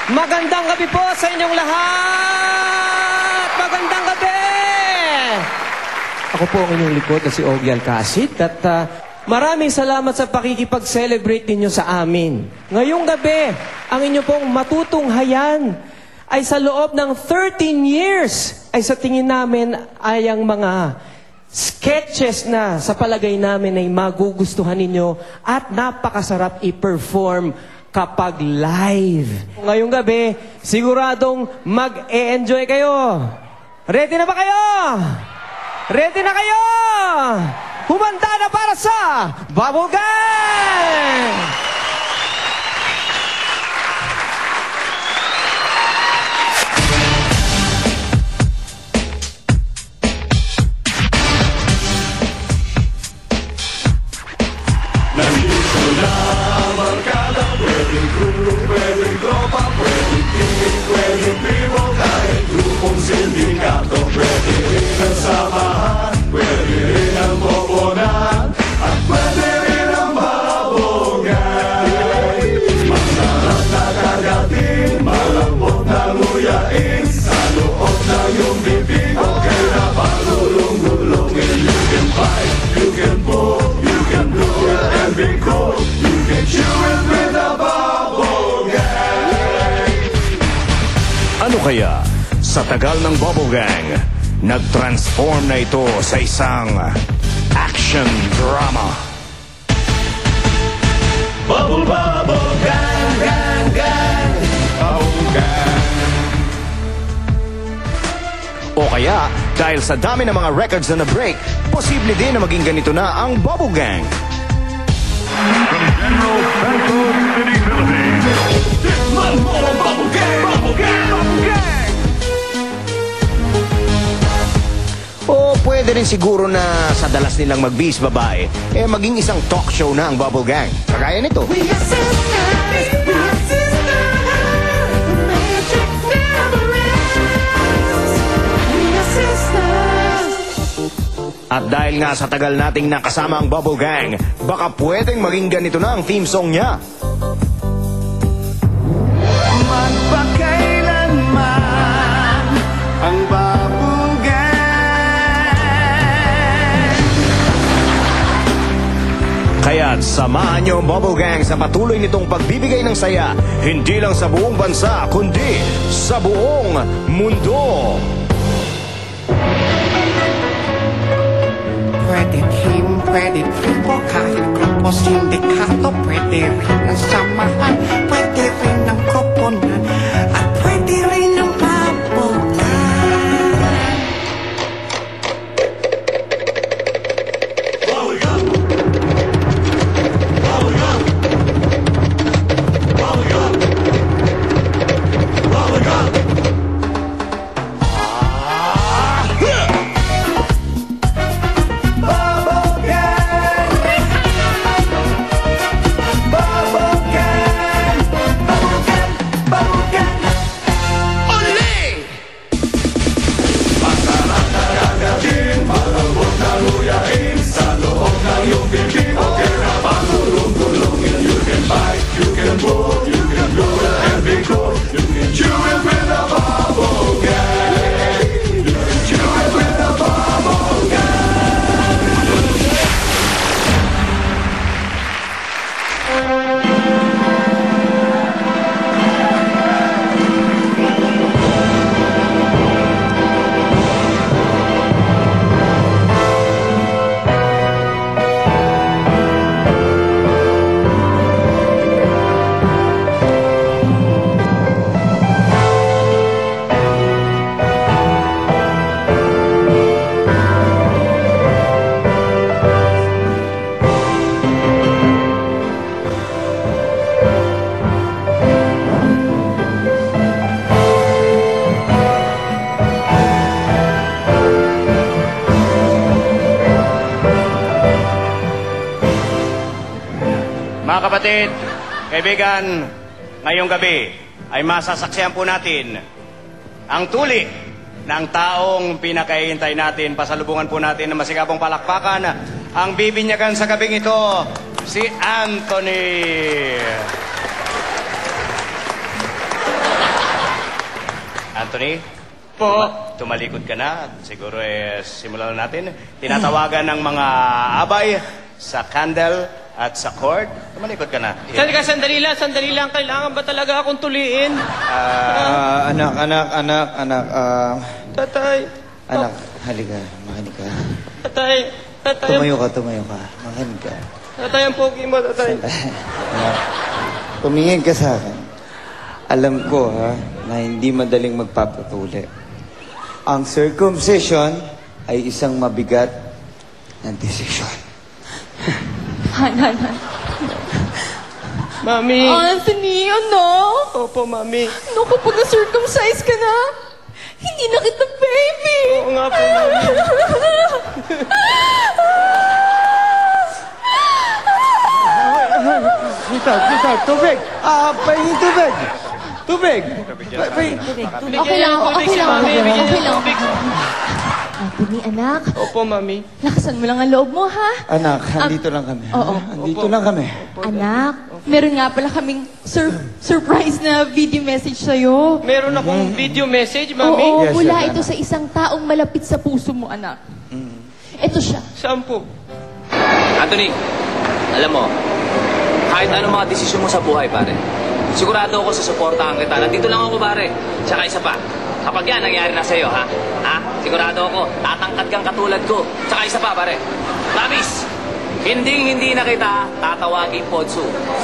Magandang gabi po sa inyong lahat! Magandang gabi! Ako po ang inyong likod na si Ogie Alcacid at maraming salamat sa pakikipag-celebrate ninyo sa amin. Ngayong gabi, ang inyo pong matutunghayan ay sa loob ng 13 years ay sa tingin namin ay ang mga sketches na sa palagay namin ay magugustuhan ninyo at napakasarap i-perform kapag live. Ngayong gabi, siguradong mag-e-enjoy kayo. Ready na ba kayo? Ready na kayo? Humanda na para sa Bubble Gang! Nandito na barkada, pwedeng crew, pwedeng tropa, pwedeng team, pwedeng vivo, kahit grupong sindikato, pwede rin ang samahan, pwede rin ang bobonan, at pwede rin ang babongan. Masarap na kagatin, malambot na nguyain, sa loob na yung bibig, okay na pagulong-gulongin. You can fight, you can pull, you can do it and be cool. You can chew it with a bubble gang. Ano kaya sa tagal ng Bubble Gang, nag-transform na ito sa isang action drama? Bubble, bubble gang, gang, gang. Bubble gang. O kaya, dahil sa dami ng mga records na na-break, posible din na maging ganito na ang Bubble Gang. From General Santos City, Philippines. Tikman mo ang bubble gang, bubble gang, bubble gang. O pwede rin siguro na sa dalas nilang magbihis babae, maging isang talk show na ang Bubble Gang. Kagaya nito. We are sisters, we are sisters, magic never ends. We are sisters. At dahil nga sa tagal nating nakasama ang Bubble Gang, baka pwedeng maging ganito na ang theme song niya. Magpakailanman ang bubble gang. Kaya't samahan niyo ang Bubble Gang sa patuloy nitong pagbibigay ng saya, hindi lang sa buong bansa, kundi sa buong mundo. Pwede team, pwede tribo, kahit grupo sindikato, pwede rin ang samahan, pwede rin ang koponan, at pwede rin ang mabukan. Bubble gang. Bubble gang. Bubble gang. Bubble gang. Bubble gang. Bubble gang. Bubble gang. Bubble gang. Ole! Masarap na kagatin, malambot na nguyain, sa loob ng iyong bibig, okay na pagulong-gulongin. You can bite, you can pull, you can do it and be cool. You can chew it with a bubble gang. You can chew it with a bubble gang. Mga kapatid, kaibigan, ngayong gabi ay masasaksihan po natin ang tuli ng taong pinakahihintay natin. Pasalubungan po natin ng masigabong palakpakan ang bibinyagan sa gabing ito, si Anthony. Anthony, Po. tumalikod ka na. Siguro simulan na natin. Tinatawagan ng mga abay sa candle at sa cord. Tumalikod ka na. Teka, sandali lang. Kailangan ba talaga akong tuliin? Anak. Tatay. Anak, halika. Makinig ka. Tatay. Tumayo ka. Makinig ka. Tatay, ang pogi mo, tatay. Anak, tumingin ka sa akin. Alam ko, na hindi madaling magpapatuli. Ang circumcision ay isang mabigat na desisyon. Han. Mami. Anthony, ano? Opo, mami. No, kapag na-circumcise ka na, hindi na kita baby. Oo nga po, mami. Sweetheart, tubig! Pahingin tubig! Tubig! Okay lang ako, okay lang. Mami, bigyan Okay niyo lang. tubig. Anthony, anak, Opo, mami. lakasan mo lang ang loob mo, ha? Anak, andito lang kami. Oo. Andito lang kami. Anak, meron nga pala kaming surprise na video message sa'yo. Meron akong video message, mami. Oo, Yes, mula sir, ito sa isang taong malapit sa puso mo, anak. Ito siya. Saan po? Anthony, alam mo, kahit anong mga desisyon mo sa buhay, pare, sigurado ako susuportahan kita. Nandito lang ako, pare. Tsaka isa pa, kapag yan nangyari na sa'yo, ha? Sigurado ako, tatangkad kang katulad ko. Tsaka isa pa, pare. Promise, hindi na kita tatawagin Podsu.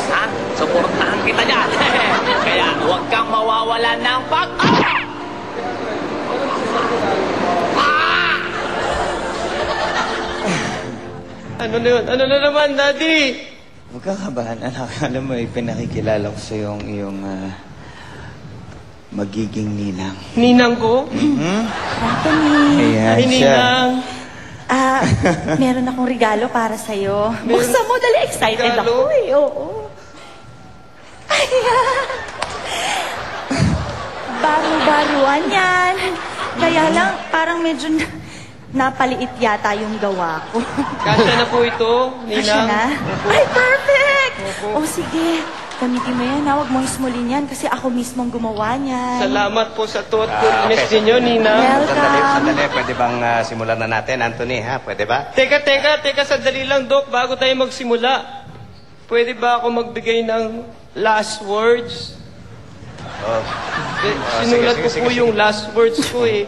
Ha? Suportahan kita dyan. Kaya huwag kang mawawalan ng Ano na yun? Ano na naman, Daddy? Huwag kang kabahan, anak. Alam mo, pinakikilala ko sa iyong magiging ninang. Ninang ko? Anthony, Ayan Ay, siya. Ninang. Meron akong regalo para sa'yo. Meron- Buksan mo, dali. Excited Regalo? ako eh. Oo. Ayan. Baro-baruan yan. Kaya lang, parang medyo napaliit yata yung gawa ko. Kasya na po ito, Kasya Ninang. na? Ay, perfect! O sige, gamitin mo yan. Huwag mong smulin yan kasi ako mismong gumawa niyan. Salamat po sa thoughtfulness ninyo, Ninang. Sandali. Pwede bang simulan na natin, Anthony, ha? Pwede ba? Teka, sandali lang, Doc, bago tayo magsimula. Pwede ba ako magbigay ng last words? Sinulat ko po yung last words ko eh.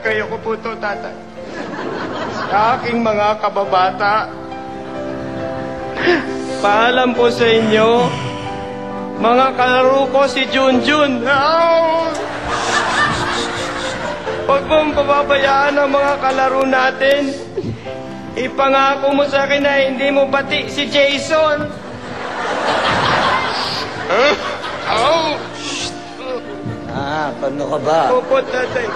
Kayo ko po to, tatay. Sa aking mga kababata, paalam po sa inyo, mga kalaro ko si Junjun. Huwag mong pababayaan ang mga kalaro natin. Ipangako mo sa akin na hindi mo pati si Jason. Paano ka ba? Opo, tatay.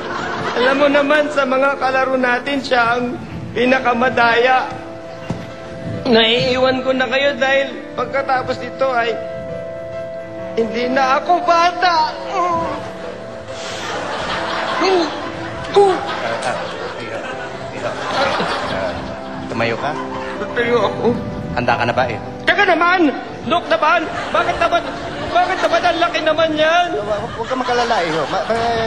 Alam mo naman, sa mga kalaro natin, siya ang pinakamadaya. Naiiwan ko na kayo dahil pagkatapos nito ay hindi na ako bata. Tumayo ka? Pero ako, Handa ka na ba, eh? teka naman! Dok naman! Bakit naman ang laki naman yan? Huwag ka makalala, iho.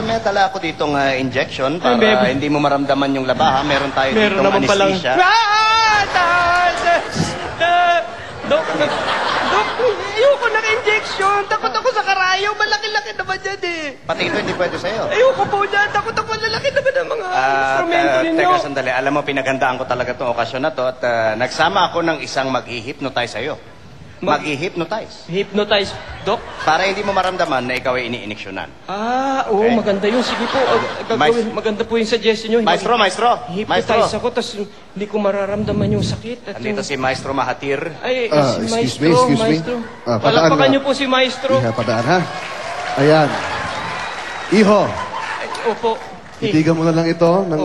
May tala ako ditong injection para Ay, baby. hindi mo maramdaman yung laba, ha? Meron tayo Meron ditong naman palang... anesthesia. Dok, ayoko ng injection. Takot ako sa karayo. Malaki-laki naman yan eh. Pati ito hindi pwede sa'yo. Ayoko po dyan. Takot ako. Lalaki naman ang mga instrumento ninyo. Teka, sandali. Alam mo, pinagandaan ko talaga itong okasyon na to at nagsama ako ng isang mag-i-hypnotize sa'yo. Mag-i-hypnotize. Hypnotize, Dok? Para hindi mo maramdaman na ikaw ay ini-iniksyonan. Oo, Okay. maganda yun. Sige po, gagawin. Maganda po yung suggestion nyo. Maestro! Hypnotize ako, tapos hindi ko mararamdaman yung sakit. At Andito si Maestro Mahathir. Ay, si excuse Maestro, me. Maestro. Padaan Palakpakan na. niyo po si Maestro. Iha, padaan ha. Ayan. Iho, Opo. titigan mo na lang ito ng